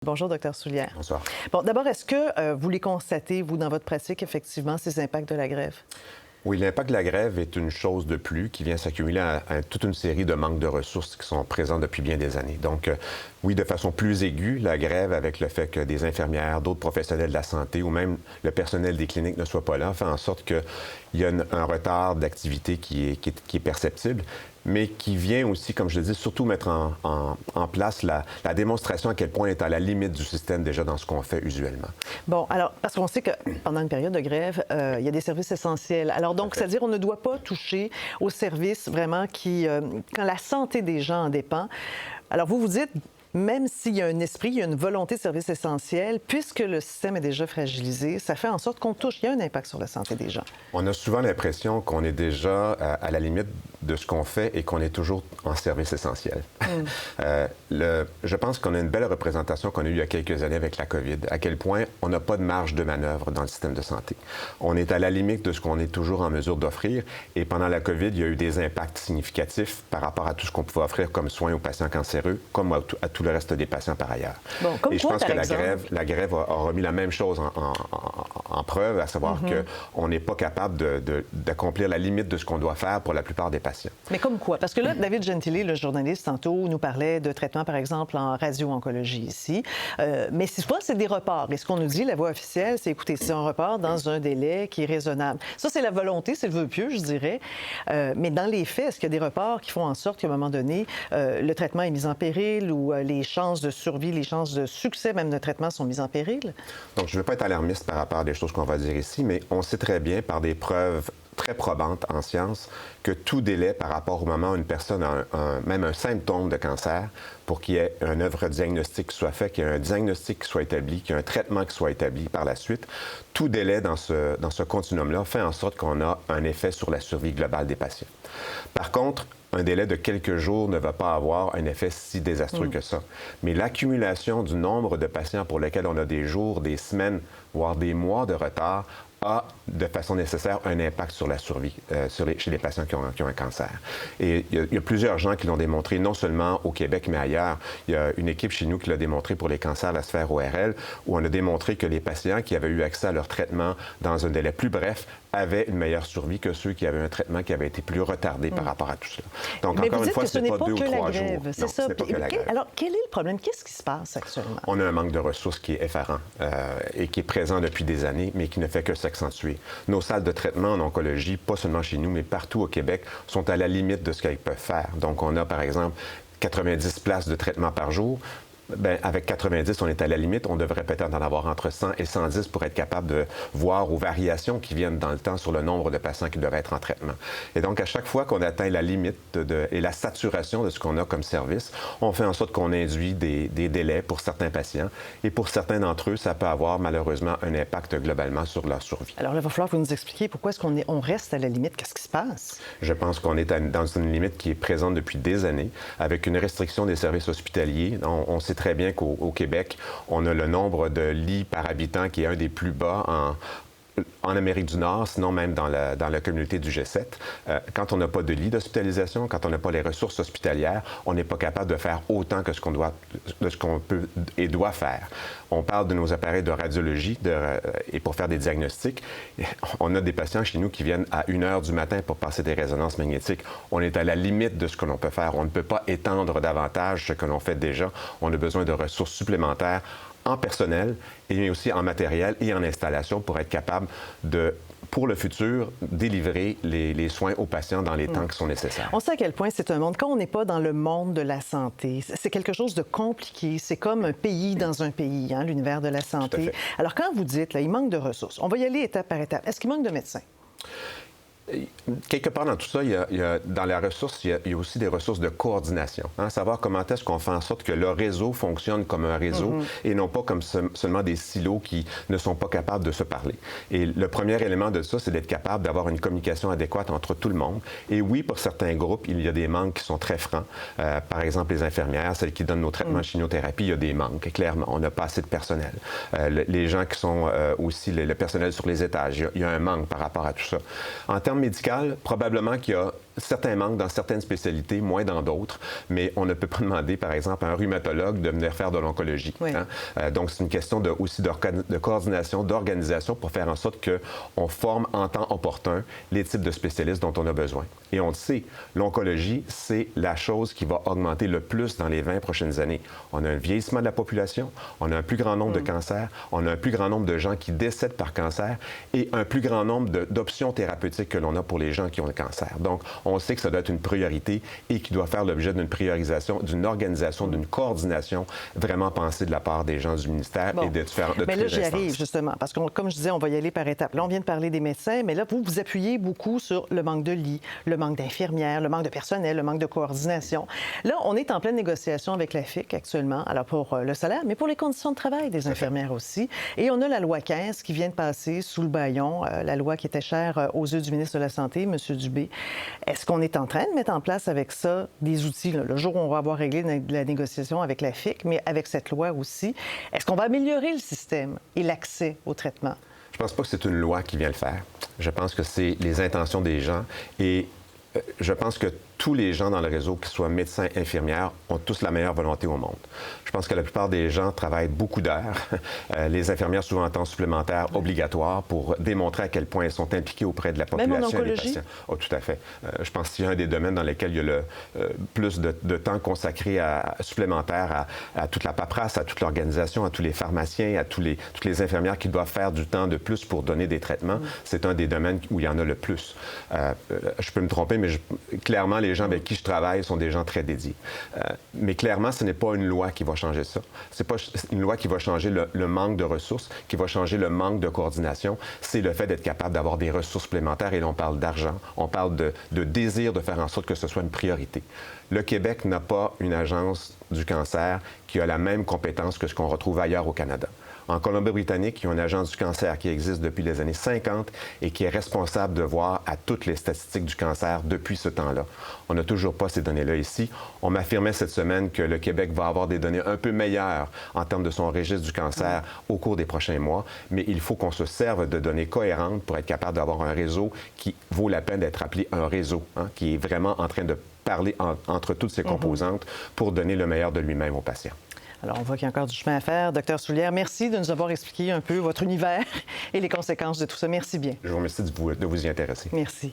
Bonjour, Dr Soulière. Bonsoir. Bon, d'abord, est-ce que vous les constatez, vous, dans votre pratique, effectivement, ces impacts de la grève? Oui, l'impact de la grève est une chose de plus qui vient s'accumuler à toute une série de manques de ressources qui sont présents depuis bien des années. Donc, oui, de façon plus aiguë, la grève, avec le fait que des infirmières, d'autres professionnels de la santé ou même le personnel des cliniques ne soit pas là, fait en sorte qu'il y a un retard d'activité qui est perceptible, mais qui vient aussi, comme je le dis, surtout mettre en place la démonstration à quel point on est à la limite du système déjà dans ce qu'on fait usuellement. Bon, alors, parce qu'on sait que pendant une période de grève, il y a des services essentiels. Alors donc, c'est-à-dire on ne doit pas toucher aux services vraiment quand la santé des gens en dépend. Alors, vous dites, même s'il y a un esprit, il y a une volonté de service essentiel, puisque le système est déjà fragilisé, ça fait en sorte qu'on touche, il y a un impact sur la santé des gens. On a souvent l'impression qu'on est déjà à la limite de ce qu'on fait et qu'on est toujours en service essentiel. Je pense qu'on a une belle représentation qu'on a eue il y a quelques années avec la COVID, à quel point on n'a pas de marge de manœuvre dans le système de santé. On est à la limite de ce qu'on est toujours en mesure d'offrir et pendant la COVID, il y a eu des impacts significatifs par rapport à tout ce qu'on pouvait offrir comme soins aux patients cancéreux, comme à tout le reste des patients par ailleurs. Bon, comme et je pense que la grève a remis la même chose en preuve, à savoir qu'on n'est pas capable d'accomplir la limite de ce qu'on doit faire pour la plupart des patients. Mais comme quoi? Parce que là, David Gentili, le journaliste, tantôt, nous parlait de traitements, par exemple, en radio-oncologie ici. Mais souvent, c'est des reports. Et ce qu'on nous dit, la voie officielle, c'est, écoutez, c'est un report dans un délai qui est raisonnable. Ça, c'est la volonté, c'est le vœu pieux, je dirais. Mais dans les faits, est-ce qu'il y a des reports qui font en sorte qu'à un moment donné, le traitement est mis en péril ou les chances de survie, les chances de succès même de traitement sont mises en péril? Donc, je ne veux pas être alarmiste par rapport à des choses qu'on va dire ici, mais on sait très bien par des preuves très probantes en sciences que tout délai par rapport au moment où une personne a même un symptôme de cancer, pour qu'il y ait un œuvre diagnostique qui soit fait, qu'il y ait un diagnostic qui soit établi, qu'il y ait un traitement qui soit établi par la suite, tout délai dans ce continuum-là fait en sorte qu'on a un effet sur la survie globale des patients. Par contre, un délai de quelques jours ne va pas avoir un effet si désastreux que ça. Mais l'accumulation du nombre de patients pour lesquels on a des jours, des semaines, voire des mois de retard, a de façon nécessaire un impact sur la survie chez les patients qui ont un cancer. Et il y a plusieurs gens qui l'ont démontré, non seulement au Québec, mais ailleurs. Il y a une équipe chez nous qui l'a démontré pour les cancers de la sphère ORL, où on a démontré que les patients qui avaient eu accès à leur traitement dans un délai plus bref avaient une meilleure survie que ceux qui avaient un traitement qui avait été plus retardé par rapport à tout cela. Donc, encore une fois, ce n'est pas 2 ou 3 jours. C'est ça. Alors, quel est le problème? Qu'est-ce qui se passe actuellement? On a un manque de ressources qui est effarant et qui est présent depuis des années, mais qui ne fait que s'accentuer. Nos salles de traitement en oncologie, pas seulement chez nous, mais partout au Québec, sont à la limite de ce qu'elles peuvent faire. Donc, on a, par exemple, 90 places de traitement par jour. Bien, avec 90, on est à la limite. On devrait peut-être en avoir entre 100 et 110 pour être capable de voir aux variations qui viennent dans le temps sur le nombre de patients qui doivent être en traitement. Et donc, à chaque fois qu'on atteint la limite et la saturation de ce qu'on a comme service, on fait en sorte qu'on induit des délais pour certains patients. Et pour certains d'entre eux, ça peut avoir malheureusement un impact globalement sur leur survie. Alors là, il va falloir que vous nous expliquiez pourquoi est-ce qu'on reste à la limite. Qu'est-ce qui se passe? Je pense qu'on est dans une limite qui est présente depuis des années, avec une restriction des services hospitaliers. On sait très bien qu'au Québec, on a le nombre de lits par habitant qui est un des plus bas en Amérique du Nord, sinon même dans la communauté du G7. Quand on n'a pas de lit d'hospitalisation, quand on n'a pas les ressources hospitalières, on n'est pas capable de faire autant que ce qu'on peut et doit faire. On parle de nos appareils de radiologie et pour faire des diagnostics. On a des patients chez nous qui viennent à 1h du matin pour passer des résonances magnétiques. On est à la limite de ce que l'on peut faire. On ne peut pas étendre davantage ce que l'on fait déjà. On a besoin de ressources supplémentaires en personnel et aussi en matériel et en installation pour être capable de, pour le futur, délivrer les soins aux patients dans les temps qui sont nécessaires. On sait à quel point c'est un monde, quand on n'est pas dans le monde de la santé, c'est quelque chose de compliqué. C'est comme un pays dans un pays, hein, l'univers de la santé. Alors, quand vous dites, là, il manque de ressources, on va y aller étape par étape. Est-ce qu'il manque de médecins? Quelque part dans tout ça, dans la ressource, il y a aussi des ressources de coordination. Hein, savoir comment est-ce qu'on fait en sorte que le réseau fonctionne comme un réseau et non pas comme seulement des silos qui ne sont pas capables de se parler. Et le premier élément de ça, c'est d'être capable d'avoir une communication adéquate entre tout le monde. Et oui, pour certains groupes, il y a des manques qui sont très francs. Par exemple, les infirmières, celles qui donnent nos traitements de chimiothérapie, il y a des manques, clairement. On n'a pas assez de personnel. Les gens qui sont aussi le personnel sur les étages, il y a un manque par rapport à tout ça. En termes médical, probablement qu'il y a certains manques dans certaines spécialités, moins dans d'autres, mais on ne peut pas demander, par exemple, à un rhumatologue de venir faire de l'oncologie. Oui. Donc, c'est une question aussi de coordination, d'organisation pour faire en sorte qu'on forme en temps opportun les types de spécialistes dont on a besoin. Et on le sait, l'oncologie, c'est la chose qui va augmenter le plus dans les 20 prochaines années. On a un vieillissement de la population, on a un plus grand nombre de cancers, on a un plus grand nombre de gens qui décèdent par cancer et un plus grand nombre d'options thérapeutiques que l'on a pour les gens qui ont le cancer. Donc, on sait que ça doit être une priorité et qui doit faire l'objet d'une priorisation, d'une organisation, d'une coordination vraiment pensée de la part des gens du ministère et de toutes les mais là, j'y instances. arrive, justement, parce que, comme je disais, on va y aller par étapes. Là, on vient de parler des médecins, mais là, vous appuyez beaucoup sur le manque de lits, le manque d'infirmières, le manque de personnel, le manque de coordination. Là, on est en pleine négociation avec la FIC actuellement, alors pour le salaire, mais pour les conditions de travail des infirmières aussi. Et on a la loi 15 qui vient de passer sous le bâillon, la loi qui était chère aux yeux du ministre de la Santé, M. Dubé. Est-ce qu'on est en train de mettre en place avec ça des outils, là, le jour où on va avoir réglé la négociation avec la FIC, mais avec cette loi aussi? Est-ce qu'on va améliorer le système et l'accès au traitement? Je ne pense pas que c'est une loi qui vient le faire. Je pense que c'est les intentions des gens et je pense que tous les gens dans le réseau, qu'ils soient médecins, infirmières, ont tous la meilleure volonté au monde. Je pense que la plupart des gens travaillent beaucoup d'heures. Les infirmières, souvent en temps supplémentaire obligatoire pour démontrer à quel point elles sont impliquées auprès de la population. Même en et des oncologie? patients. Oh, tout à fait. Je pense que c'est un des domaines dans lesquels il y a le plus de temps consacré supplémentaire à toute la paperasse, à toute l'organisation, à tous les pharmaciens, à toutes les infirmières qui doivent faire du temps de plus pour donner des traitements. C'est un des domaines où il y en a le plus. Je peux me tromper, mais clairement, les gens avec qui je travaille sont des gens très dédiés. Mais clairement, ce n'est pas une loi qui va changer ça. Ce n'est pas une loi qui va changer le manque de ressources, qui va changer le manque de coordination. C'est le fait d'être capable d'avoir des ressources supplémentaires. Et là, on parle d'argent, on parle de désir de faire en sorte que ce soit une priorité. Le Québec n'a pas une agence du cancer qui a la même compétence que ce qu'on retrouve ailleurs au Canada. En Colombie-Britannique, il y a une agence du cancer qui existe depuis les années 50 et qui est responsable de voir à toutes les statistiques du cancer depuis ce temps-là. On n'a toujours pas ces données-là ici. On m'affirmait cette semaine que le Québec va avoir des données un peu meilleures en termes de son registre du cancer au cours des prochains mois, mais il faut qu'on se serve de données cohérentes pour être capable d'avoir un réseau qui vaut la peine d'être appelé un réseau, qui est vraiment en train de parler entre toutes ses composantes pour donner le meilleur de lui-même aux patients. Alors, on voit qu'il y a encore du chemin à faire. Docteur Soulière, merci de nous avoir expliqué un peu votre univers et les conséquences de tout ça. Merci bien. Je vous remercie de vous y intéresser. Merci.